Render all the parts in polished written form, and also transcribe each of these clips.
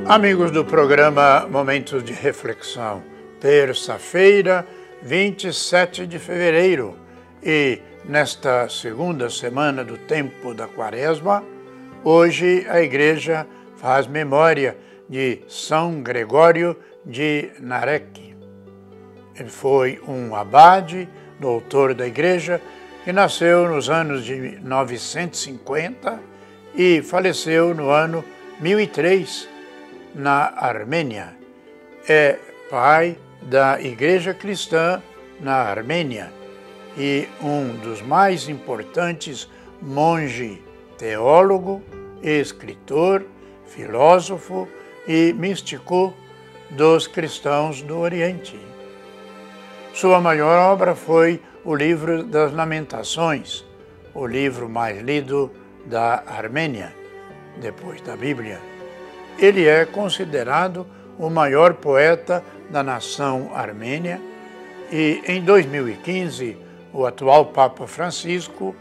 Amigos do programa Momentos de Reflexão, terça-feira, 27 de fevereiro, e nesta segunda semana do tempo da Quaresma, hoje a Igreja faz memória de São Gregório de Narek. Ele foi um abade, doutor da Igreja, que nasceu nos anos de 950 e faleceu no ano 1003, na Armênia. É pai da Igreja Cristã na Armênia e um dos mais importantes monge, teólogo, escritor, filósofo e místico dos cristãos do Oriente. Sua maior obra foi o Livro das Lamentações, o livro mais lido da Armênia, depois da Bíblia. Ele é considerado o maior poeta da nação armênia e, em 2015, o atual Papa Francisco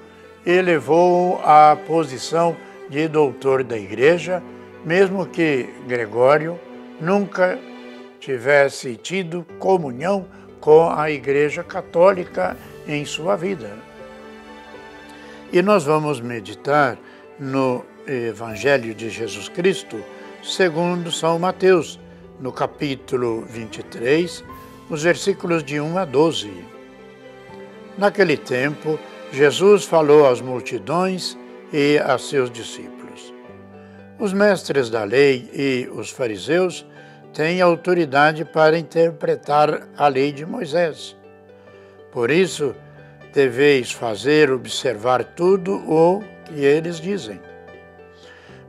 elevou-o à posição de doutor da Igreja, mesmo que Gregório nunca tivesse tido comunhão com a Igreja Católica em sua vida. E nós vamos meditar no Evangelho de Jesus Cristo, segundo São Mateus, no capítulo 23, os versículos de 1 a 12. Naquele tempo, Jesus falou às multidões e a seus discípulos. Os mestres da lei e os fariseus têm autoridade para interpretar a lei de Moisés. Por isso, deveis fazer observar tudo o que eles dizem.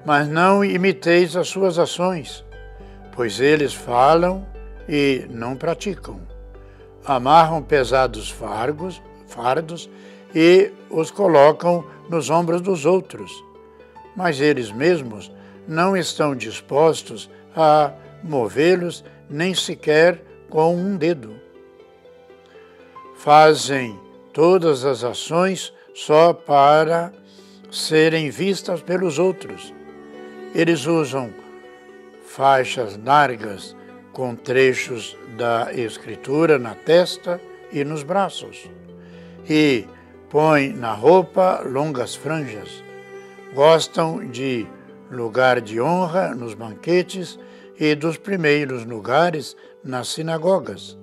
Mas não imiteis as suas ações, pois eles falam e não praticam. Amarram pesados fardos e os colocam nos ombros dos outros, mas eles mesmos não estão dispostos a movê-los nem sequer com um dedo. Fazem todas as ações só para serem vistas pelos outros. Eles usam faixas largas com trechos da Escritura na testa e nos braços, e põem na roupa longas franjas. Gostam de lugar de honra nos banquetes e dos primeiros lugares nas sinagogas.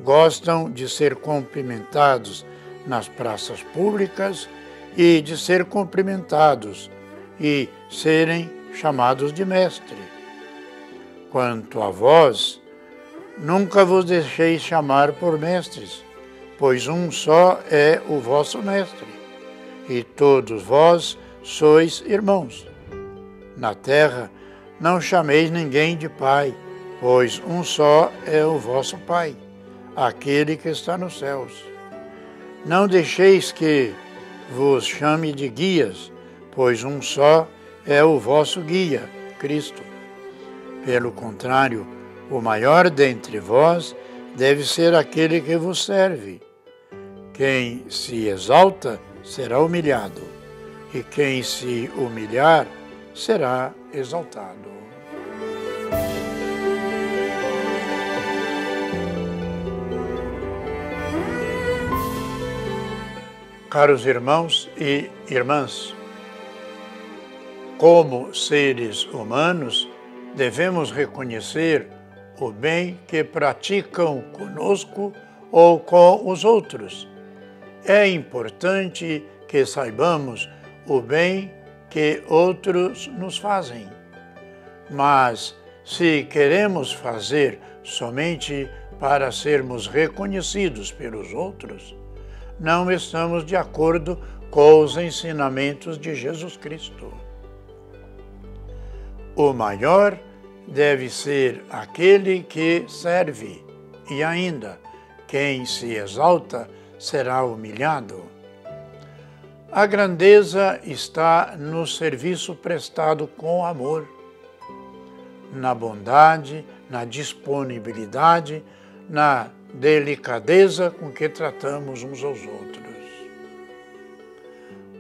Gostam de ser cumprimentados nas praças públicas e de ser cumprimentados e serem chamados de mestre. Quanto a vós, nunca vos deixeis chamar por mestres, pois um só é o vosso mestre, e todos vós sois irmãos. Na terra, não chameis ninguém de pai, pois um só é o vosso Pai, aquele que está nos céus. Não deixeis que vos chame de guias, pois um só é o vosso guia, Cristo. Pelo contrário, o maior dentre vós deve ser aquele que vos serve. Quem se exalta será humilhado, e quem se humilhar será exaltado. Caros irmãos e irmãs, como seres humanos, devemos reconhecer o bem que praticam conosco ou com os outros. É importante que saibamos o bem que outros nos fazem. Mas, se queremos fazer somente para sermos reconhecidos pelos outros, não estamos de acordo com os ensinamentos de Jesus Cristo. O maior deve ser aquele que serve, e ainda, quem se exalta será humilhado. A grandeza está no serviço prestado com amor, na bondade, na disponibilidade, na delicadeza com que tratamos uns aos outros.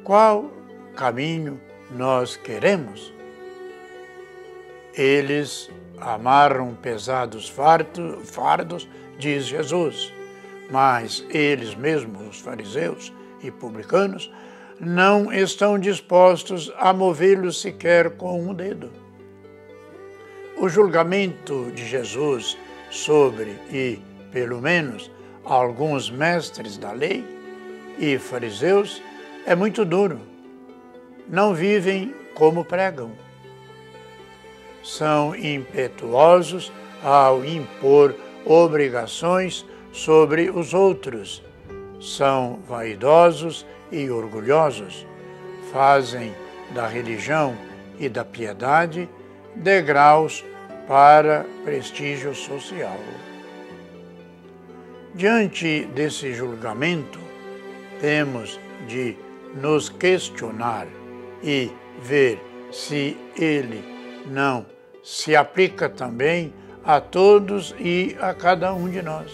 Qual caminho nós queremos? Eles amarram pesados fardos, diz Jesus, mas eles mesmos, os fariseus e publicanos, não estão dispostos a movê-los sequer com um dedo. O julgamento de Jesus sobre, e pelo menos alguns mestres da lei e fariseus, é muito duro. Não vivem como pregam. São impetuosos ao impor obrigações sobre os outros. São vaidosos e orgulhosos. Fazem da religião e da piedade degraus para prestígio social. Diante desse julgamento, temos de nos questionar e ver se ele não se aplica também a todos e a cada um de nós.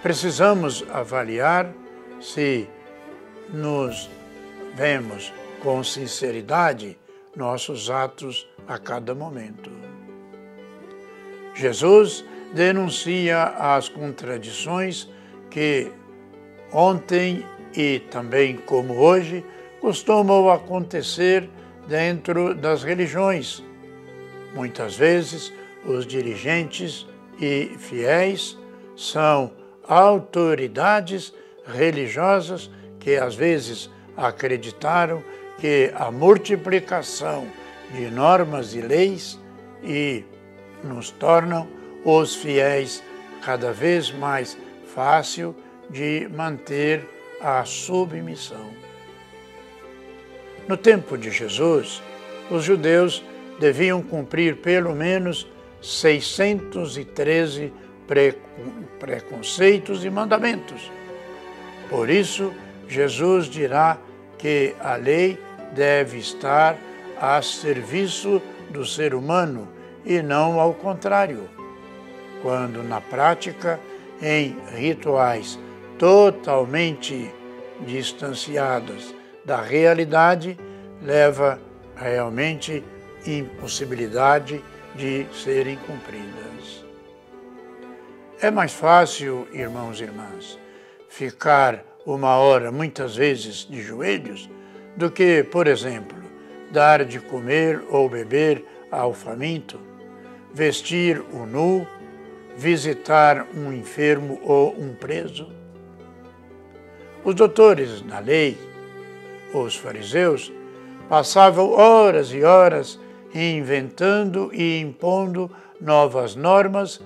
Precisamos avaliar se nos vemos com sinceridade nossos atos a cada momento. Jesus denuncia as contradições que ontem e também como hoje costumam acontecer dentro das religiões. Muitas vezes os dirigentes e fiéis são autoridades religiosas que às vezes acreditaram que a multiplicação de normas e leis e nos tornam os fiéis cada vez mais fácil de manter a submissão. No tempo de Jesus, os judeus deviam cumprir pelo menos 613 preconceitos e mandamentos. Por isso, Jesus dirá que a lei deve estar a serviço do ser humano e não ao contrário, quando na prática, em rituais totalmente distanciados da realidade, leva realmente impossibilidade de serem cumpridas. É mais fácil, irmãos e irmãs, ficar uma hora, muitas vezes, de joelhos, do que, por exemplo, dar de comer ou beber ao faminto, vestir o nu, visitar um enfermo ou um preso. Os doutores da lei, os fariseus, passavam horas e horas inventando e impondo novas normas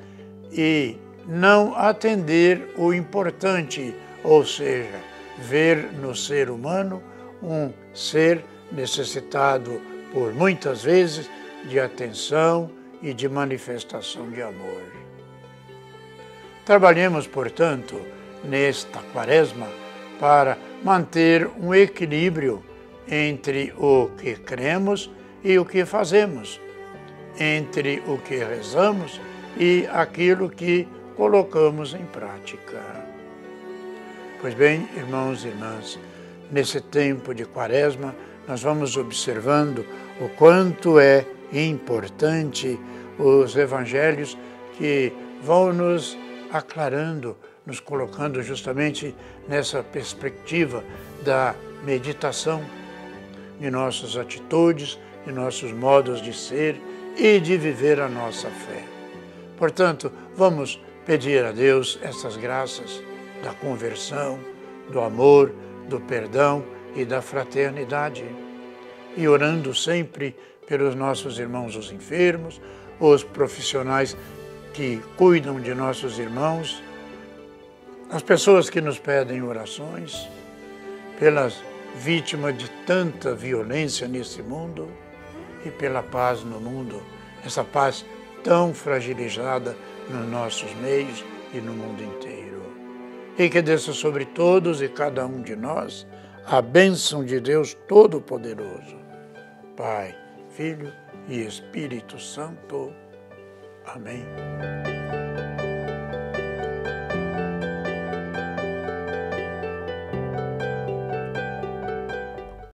e não atender o importante, ou seja, ver no ser humano um ser necessitado por muitas vezes de atenção e de manifestação de amor. Trabalhemos, portanto, nesta quaresma para manter um equilíbrio entre o que cremos e o que fazemos, entre o que rezamos e aquilo que colocamos em prática. Pois bem, irmãos e irmãs, nesse tempo de quaresma, nós vamos observando o quanto é importante os evangelhos que vão nos aclarando, nos colocando justamente nessa perspectiva da meditação de nossas atitudes, de nossos modos de ser e de viver a nossa fé. Portanto, vamos pedir a Deus essas graças da conversão, do amor, do perdão e da fraternidade. E orando sempre pelos nossos irmãos os enfermos, os profissionais que cuidam de nossos irmãos, as pessoas que nos pedem orações, pelas vítimas de tanta violência nesse mundo e pela paz no mundo, essa paz tão fragilizada nos nossos meios e no mundo inteiro. E que desça sobre todos e cada um de nós a bênção de Deus Todo-Poderoso, Pai, Filho e Espírito Santo. Amém.